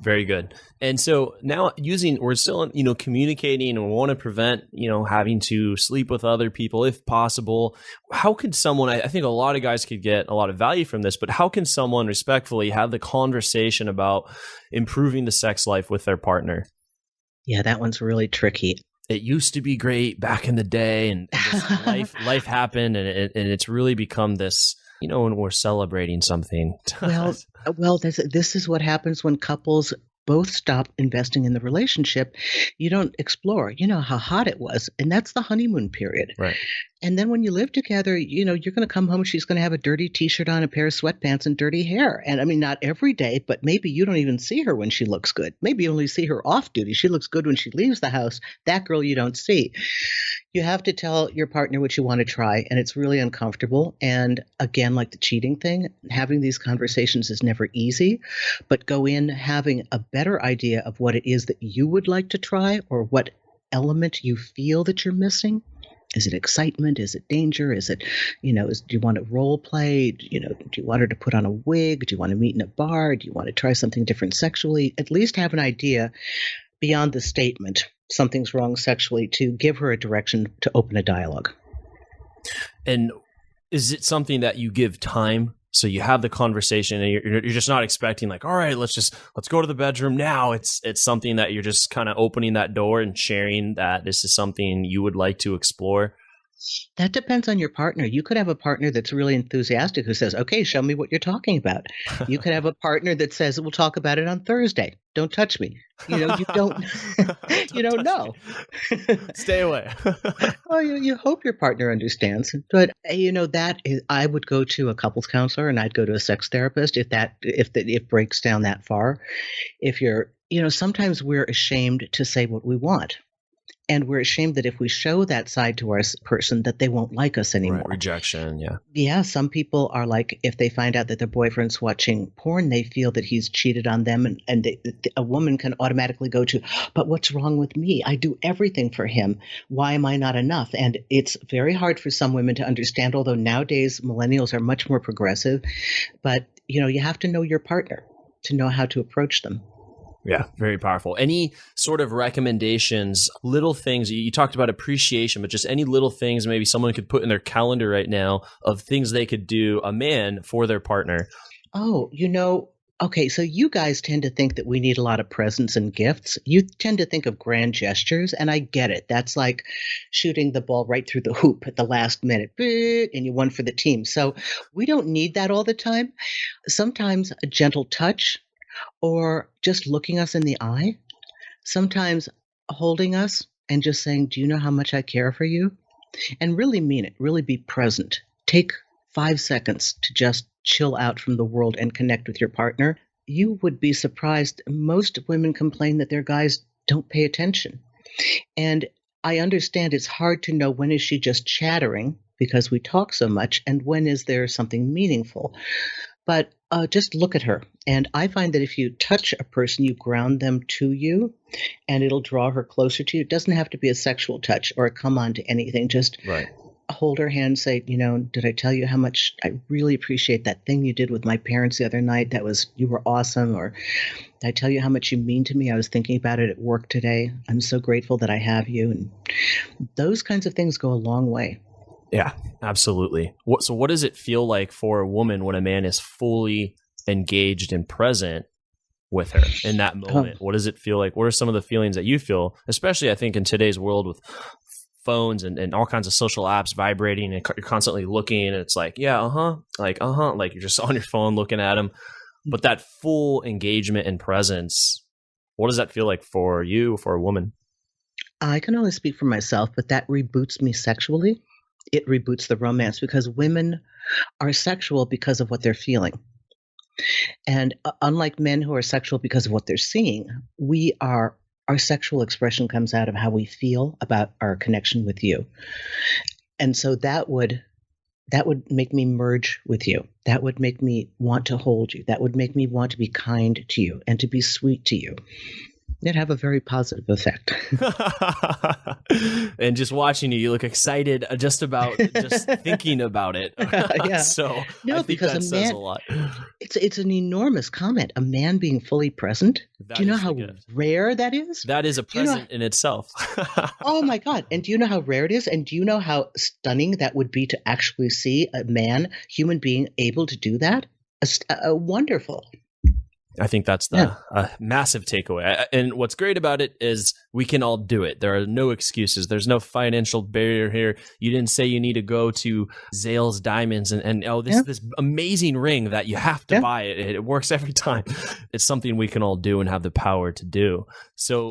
Very good. And so now we're still, communicating, and we want to prevent, having to sleep with other people if possible. How could someone, I think a lot of guys could get a lot of value from this, but how can someone respectfully have the conversation about improving the sex life with their partner? Yeah, that one's really tricky. It used to be great back in the day, and life happened, and it's really become this, when we're celebrating something. Well, this is what happens when couples both stop investing in the relationship. You don't explore, how hot it was. And that's the honeymoon period. Right. And then when you live together, you're going to come home, she's going to have a dirty t-shirt on, a pair of sweatpants, and dirty hair. And I mean, not every day, but maybe you don't even see her when she looks good. Maybe you only see her off duty. She looks good when she leaves the house. That girl you don't see. You have to tell your partner what you want to try, and it's really uncomfortable. And again, like the cheating thing, having these conversations is never easy, but go in having a better idea of what it is that you would like to try, or what element you feel that you're missing. Is it excitement? Is it danger? Is it, do you want to role play? Do you want her to put on a wig? Do you want to meet in a bar? Do you want to try something different sexually? At least have an idea beyond the statement, something's wrong sexually, to give her a direction to open a dialogue. And is it something that you give time? So you have the conversation, and you're just not expecting like, all right, let's go to the bedroom now. It's something that you're just kind of opening that door and sharing that this is something you would like to explore. That depends on your partner. You could have a partner that's really enthusiastic who says, okay, show me what you're talking about. You could have a partner that says, we'll talk about it on Thursday. Don't touch me. You don't, you don't know. Stay away. Oh, you hope your partner understands. But, that is, I would go to a couples counselor, and I'd go to a sex therapist if it breaks down that far. If you're, sometimes we're ashamed to say what we want. And we're ashamed that if we show that side to our person, that they won't like us anymore. Right. Rejection, yeah. Yeah, some people are like, if they find out that their boyfriend's watching porn, they feel that he's cheated on them. And a woman can automatically go to, but what's wrong with me? I do everything for him. Why am I not enough? And it's very hard for some women to understand, although nowadays millennials are much more progressive. But, you have to know your partner to know how to approach them. Yeah, very powerful. Any sort of recommendations, little things, you talked about appreciation, but just any little things maybe someone could put in their calendar right now of things they could do, a man, for their partner? Oh, okay, so you guys tend to think that we need a lot of presents and gifts. You tend to think of grand gestures, and I get it. That's like shooting the ball right through the hoop at the last minute, and you won for the team. So we don't need that all the time. Sometimes a gentle touch, or just looking us in the eye, sometimes holding us and just saying, do you know how much I care for you? And really mean it, really be present. Take 5 seconds to just chill out from the world and connect with your partner. You would be surprised. Most women complain that their guys don't pay attention. And I understand it's hard to know when is she just chattering because we talk so much, and when is there something meaningful. But just look at her. And I find that if you touch a person, you ground them to you, and it'll draw her closer to you. It doesn't have to be a sexual touch or a come on to anything. Just hold her hand and say, did I tell you how much I really appreciate that thing you did with my parents the other night? You were awesome. Or did I tell you how much you mean to me? I was thinking about it at work today. I'm so grateful that I have you. And those kinds of things go a long way. Yeah, absolutely. So what does it feel like for a woman when a man is fully engaged and present with her in that moment? What does it feel like? What are some of the feelings that you feel, especially I think in today's world with phones and all kinds of social apps vibrating and you're constantly looking and it's like, yeah, like you're just on your phone looking at them. But that full engagement and presence, what does that feel like for you, for a woman? I can only speak for myself, but that reboots me sexually. It reboots the romance because women are sexual because of what they're feeling. And unlike men who are sexual because of what they're seeing, our sexual expression comes out of how we feel about our connection with you. And so that would make me merge with you. That would make me want to hold you. That would make me want to be kind to you and to be sweet to you. It'd have a very positive effect. And just watching you look excited just thinking about it. Yeah. So no, I think because that says a lot. It's an enormous comment. A man being fully present. Do you know how rare that is? That is a present in itself. Oh my God. And do you know how rare it is? And do you know how stunning that would be to actually see a human being able to do that? Wonderful. I think that's the massive takeaway. And what's great about it is we can all do it. There are no excuses. There's no financial barrier here. You didn't say you need to go to Zales Diamonds and this amazing ring that you have to buy. It works every time. It's something we can all do and have the power to do. So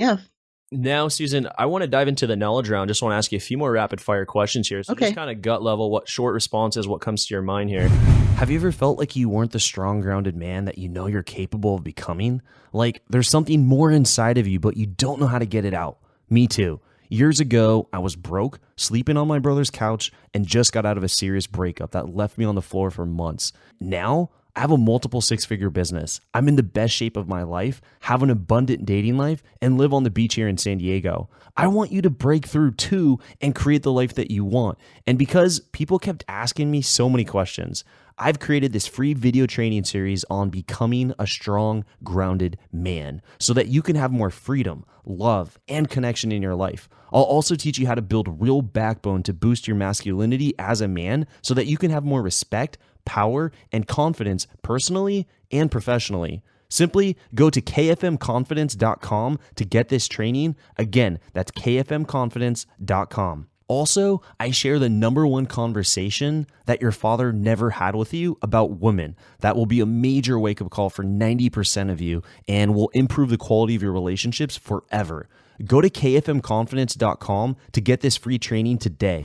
now, Susan, I want to dive into the knowledge round. Just want to ask you a few more rapid fire questions here. So just kind of gut level, what short responses, what comes to your mind here. Have you ever felt like you weren't the strong, grounded man that you know you're capable of becoming? Like there's something more inside of you, but you don't know how to get it out. Me too. Years ago, I was broke, sleeping on my brother's couch, and just got out of a serious breakup that left me on the floor for months. Now, I have a multiple six-figure business. I'm in the best shape of my life, have an abundant dating life, and live on the beach here in San Diego. I want you to break through too and create the life that you want. And because people kept asking me so many questions, I've created this free video training series on becoming a strong, grounded man so that you can have more freedom, love, and connection in your life. I'll also teach you how to build real backbone to boost your masculinity as a man so that you can have more respect, power, and confidence personally and professionally. Simply go to kfmconfidence.com to get this training. Again, that's kfmconfidence.com. Also, I share the #1 conversation that your father never had with you about women. That will be a major wake-up call for 90% of you and will improve the quality of your relationships forever. Go to kfmconfidence.com to get this free training today.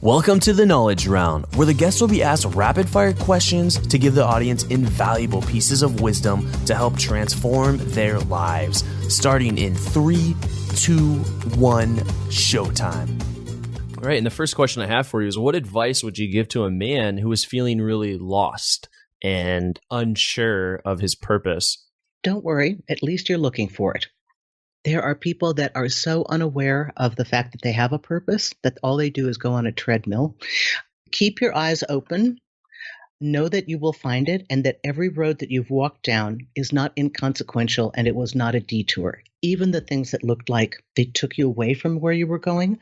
Welcome to the Knowledge Round, where the guests will be asked rapid-fire questions to give the audience invaluable pieces of wisdom to help transform their lives. Starting in 3, 2, 1, showtime. All right, and the first question I have for you is, what advice would you give to a man who is feeling really lost and unsure of his purpose? Don't worry, at least you're looking for it. There are people that are so unaware of the fact that they have a purpose that all they do is go on a treadmill. Keep your eyes open. Know that you will find it and that every road that you've walked down is not inconsequential and it was not a detour. Even the things that looked like they took you away from where you were going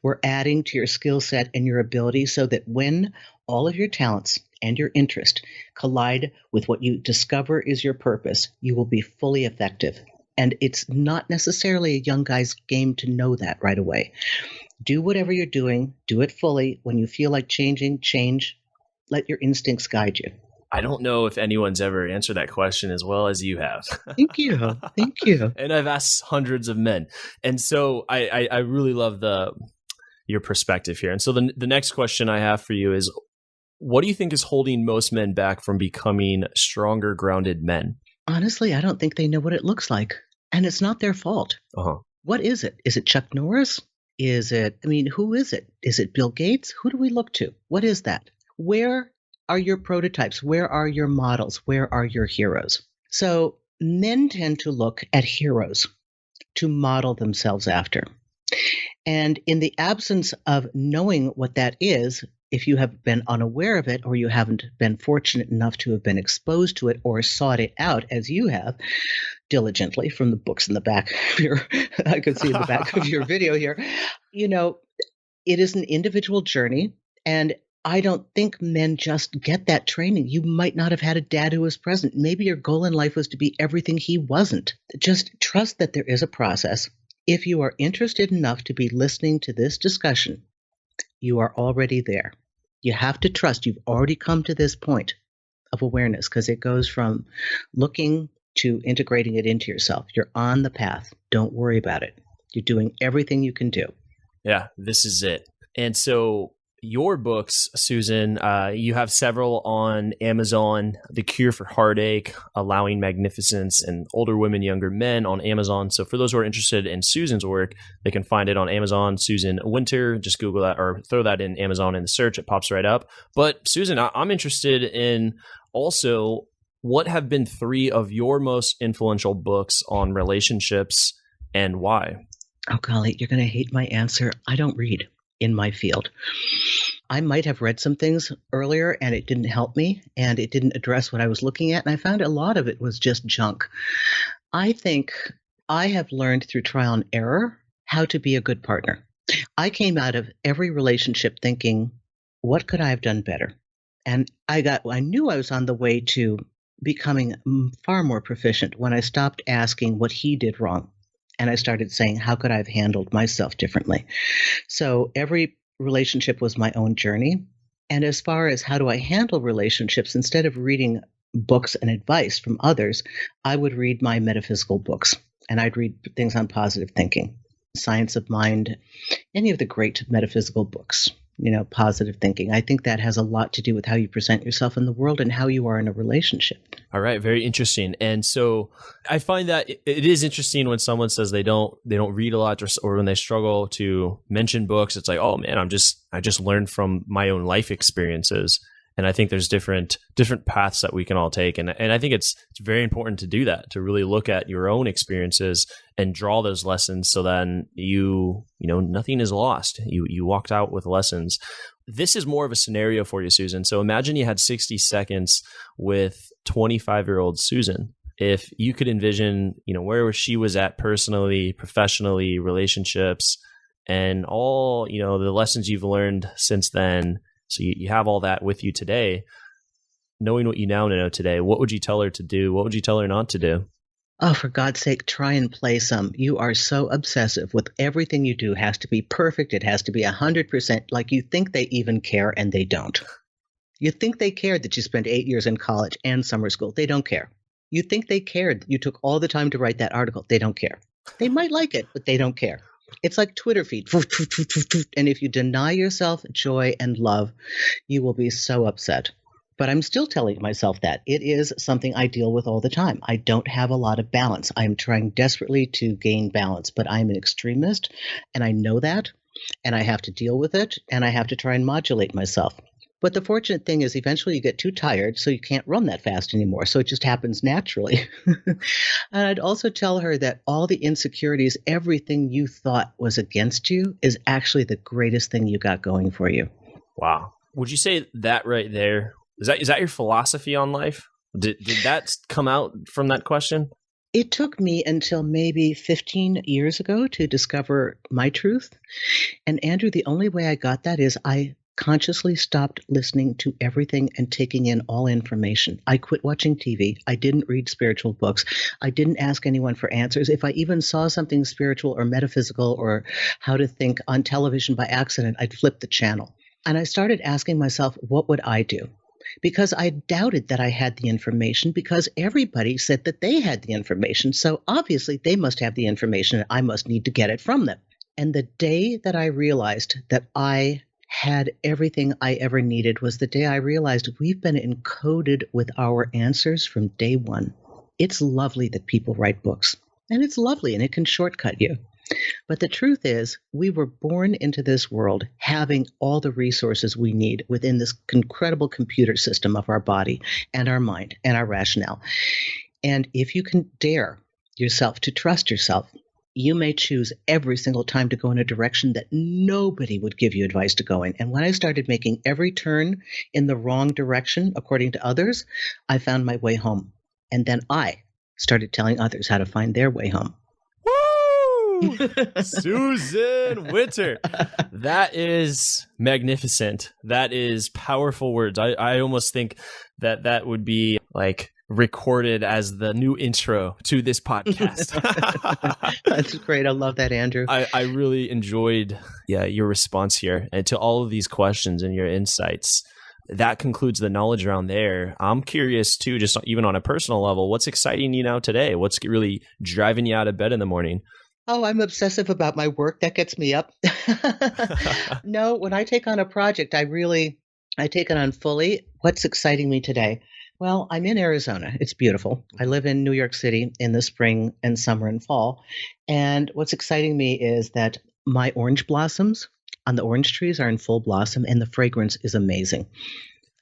were adding to your skill set and your ability so that when all of your talents and your interest collide with what you discover is your purpose, you will be fully effective. And it's not necessarily a young guy's game to know that right away. Do whatever you're doing. Do it fully. When you feel like changing, change. Let your instincts guide you. I don't know if anyone's ever answered that question as well as you have. Thank you. Thank you. And I've asked hundreds of men. And so I really love your perspective here. And so the next question I have for you is, what do you think is holding most men back from becoming stronger, grounded men? Honestly, I don't think they know what it looks like. And it's not their fault. What is it? Is it Chuck Norris? Who is it? Is it Bill Gates? Who do we look to? What is that? Where are your prototypes? Where are your models? Where are your heroes? So men tend to look at heroes to model themselves after. And in the absence of knowing what that is, if you have been unaware of it or you haven't been fortunate enough to have been exposed to it or sought it out as you have diligently from the books in the back of your, I could see in the back of your video here, it is an individual journey. And I don't think men just get that training. You might not have had a dad who was present. Maybe your goal in life was to be everything he wasn't. Just trust that there is a process. If you are interested enough to be listening to this discussion, you are already there. You have to trust you've already come to this point of awareness, because it goes from looking to integrating it into yourself. You're on the path. Don't worry about it. You're doing everything you can do. Yeah, this is it. And so your books, Susan, you have several on Amazon: The Cure for Heartache, Allowing Magnificence, and Older Women, Younger Men on Amazon. So for those who are interested in Susan's work, they can find it on Amazon. Susan Winter, just Google that or throw that in Amazon in the search. It pops right up. But Susan, I'm interested in also what have been 3 of your most influential books on relationships and why? Oh, golly, you're going to hate my answer. I don't read in my field. I might have read some things earlier and it didn't help me and it didn't address what I was looking at. And I found a lot of it was just junk. I think I have learned through trial and error how to be a good partner. I came out of every relationship thinking, what could I have done better? And I knew I was on the way to becoming far more proficient when I stopped asking what he did wrong. And I started saying, how could I have handled myself differently? So every relationship was my own journey. And as far as how do I handle relationships, instead of reading books and advice from others, I would read my metaphysical books. And I'd read things on positive thinking, Science of Mind, any of the great metaphysical books, positive thinking. I think that has a lot to do with how you present yourself in the world and how you are in a relationship. All right, very interesting. And so I find that it is interesting when someone says they don't read a lot or when they struggle to mention books. It's like, oh man, I just learned from my own life experiences. And I think there's different paths that we can all take. And I think it's very important to do that, to really look at your own experiences and draw those lessons so then nothing is lost. You walked out with lessons. This is more of a scenario for you, Susan. So imagine you had 60 seconds with 25-year-old Susan. If you could envision, where she was at personally, professionally, relationships, and all, the lessons you've learned since then. So you have all that with you today. Knowing what you now know today, what would you tell her to do? What would you tell her not to do? Oh, for God's sake, try and play some. You are so obsessive with everything you do has to be perfect. It has to be 100%. Like you think they even care and they don't. You think they cared that you spent 8 years in college and summer school. They don't care. You think they cared that you took all the time to write that article. They don't care. They might like it, but they don't care. It's like Twitter feed. And if you deny yourself joy and love, you will be so upset. But I'm still telling myself that. It is something I deal with all the time. I don't have a lot of balance. I'm trying desperately to gain balance, but I'm an extremist, and I know that, and I have to deal with it, and I have to try and modulate myself. But the fortunate thing is eventually you get too tired, so you can't run that fast anymore. So it just happens naturally. And I'd also tell her that all the insecurities, everything you thought was against you is actually the greatest thing you got going for you. Wow. Would you say that right there, is that your philosophy on life? Did that come out from that question? It took me until maybe 15 years ago to discover my truth. And Andrew, the only way I got that is I consciously stopped listening to everything and taking in all information. I quit watching TV. I didn't read spiritual books. I didn't ask anyone for answers. If I even saw something spiritual or metaphysical or how to think on television by accident, I'd flip the channel. And I started asking myself, what would I do? Because I doubted that I had the information because everybody said that they had the information. So obviously they must have the information and I must need to get it from them. And the day that I realized that I had everything I ever needed was the day I realized we've been encoded with our answers from day one. It's lovely that people write books, and it's lovely and it can shortcut you. But the truth is, we were born into this world having all the resources we need within this incredible computer system of our body and our mind and our rationale. And if you can dare yourself to trust yourself, you may choose every single time to go in a direction that nobody would give you advice to go in. And when I started making every turn in the wrong direction, according to others, I found my way home. And then I started telling others how to find their way home. Woo! Susan Winter. That is magnificent. That is powerful words. I almost think that would be like recorded as the new intro to this podcast. That's great. I love that, Andrew. I really enjoyed your response here and to all of these questions and your insights. That concludes the knowledge round there. I'm curious too, just even on a personal level, what's exciting you now today? What's really driving you out of bed in the morning? Oh, I'm obsessive about my work. That gets me up. No, when I take on a project, I take it on fully. What's exciting me today? Well, I'm in Arizona. It's beautiful. I live in New York City in the spring and summer and fall. And what's exciting me is that my orange blossoms on the orange trees are in full blossom, and the fragrance is amazing.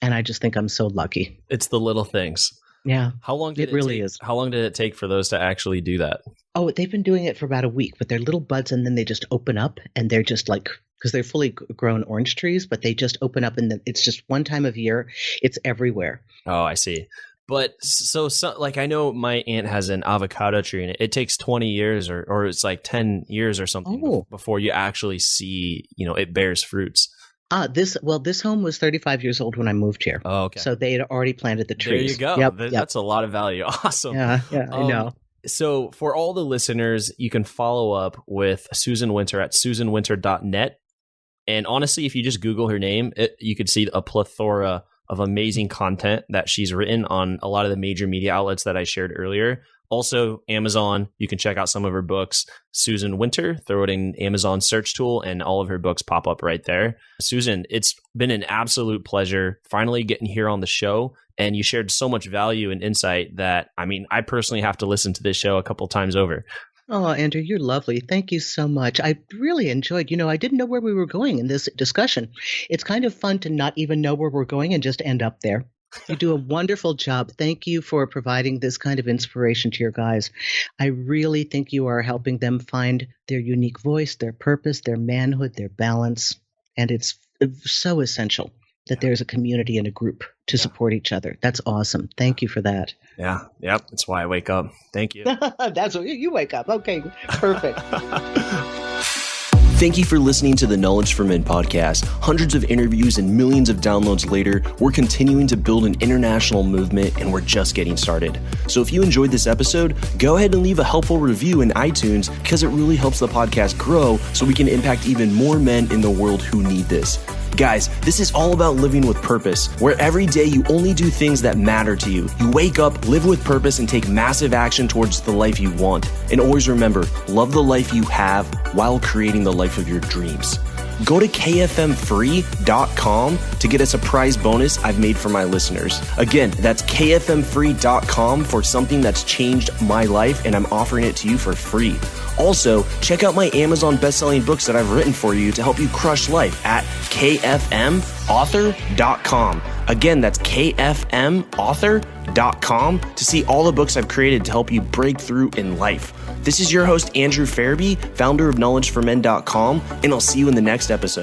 And I just think I'm so lucky. It's the little things. Yeah. How long did it really is. How long did it take for those to actually do that? Oh, they've been doing it for about a week, but they're little buds and then they just open up and they're just like, because they're fully grown orange trees, but they just open up and it's just one time of year. It's everywhere. Oh, I see. But so like I know my aunt has an avocado tree and it takes 20 years or it's like 10 years or something before you actually see, it bears fruits. This home was 35 years old when I moved here. Oh, okay. So they had already planted the trees. There you go. Yep. That's a lot of value. Awesome. Yeah, I know. So for all the listeners, you can follow up with Susan Winter at susanwinter.net. And honestly, if you just Google her name, you could see a plethora of amazing content that she's written on a lot of the major media outlets that I shared earlier. Also, Amazon, you can check out some of her books. Susan Winter, throw it in Amazon search tool and all of her books pop up right there. Susan, it's been an absolute pleasure finally getting here on the show. And you shared so much value and insight that, I personally have to listen to this show a couple times over. Oh, Andrew, you're lovely. Thank you so much. I really enjoyed, I didn't know where we were going in this discussion. It's kind of fun to not even know where we're going and just end up there. You do a wonderful job. Thank you for providing this kind of inspiration to your guys. I really think you are helping them find their unique voice, their purpose, their manhood, their balance. And it's so essential that there's a community and a group to support each other. That's awesome. Thank you for that. Yeah. Yep. That's why I wake up. Thank you. That's what you wake up. Okay. Perfect. Thank you for listening to the Knowledge for Men podcast. Hundreds of interviews and millions of downloads later, we're continuing to build an international movement and we're just getting started. So if you enjoyed this episode, go ahead and leave a helpful review in iTunes because it really helps the podcast grow so we can impact even more men in the world who need this. Guys, this is all about living with purpose, where every day you only do things that matter to you. You wake up, live with purpose, and take massive action towards the life you want. And always remember, love the life you have while creating the life of your dreams. Go to kfmfree.com to get a surprise bonus I've made for my listeners. Again, that's kfmfree.com for something that's changed my life, and I'm offering it to you for free. Also, check out my Amazon best-selling books that I've written for you to help you crush life at kfmauthor.com. Again, that's kfmauthor.com to see all the books I've created to help you break through in life. This is your host, Andrew Farabee, founder of knowledgeformen.com, and I'll see you in the next episode.